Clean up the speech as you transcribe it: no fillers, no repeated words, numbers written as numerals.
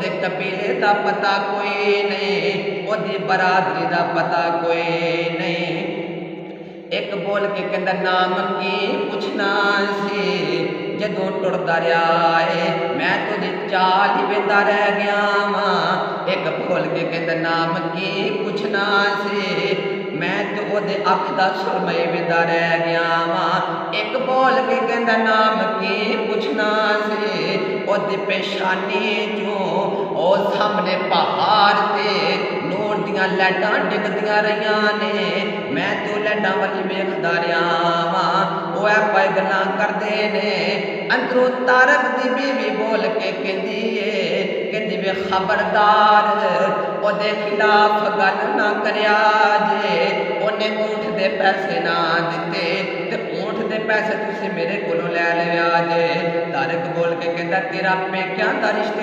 ओदे कबीले दा पता कोई नहीं, ओदी बरादरी दा पता कोई नहीं। एक बोल के कहंदा नाम की पुछना सी, जदों टुरदा रहा है मैं तुझे चाल ही वेंदा रह गया वां। एक बोल के कहंदा नाम की पुछना सी, मैं तो ओदे अख दा सुरमई वेंदा रह गया वां। एक बोल के कहंदा नाम की पुछना सी, ओदी पेशानी चों ओ सामने पहाड़ ते नूर दियां लैटां डिगदियां रहियां ने, मैं तो लैटां वल वेखदा रहा वां। ओ आपे गल्लां करदे ने, अंदरों तारक दी बीवी बोल के कहंदी वे खबरदार ओदे खिलाफ गल ना करया जे, ओने ऊंठ दे पैसे ना दिते ते ऊंठ दे पैसे तुसीं मेरे कोलों लै लिया जे। तारक बोल के कहंदा तेरा पेक्यां दा रिश्ते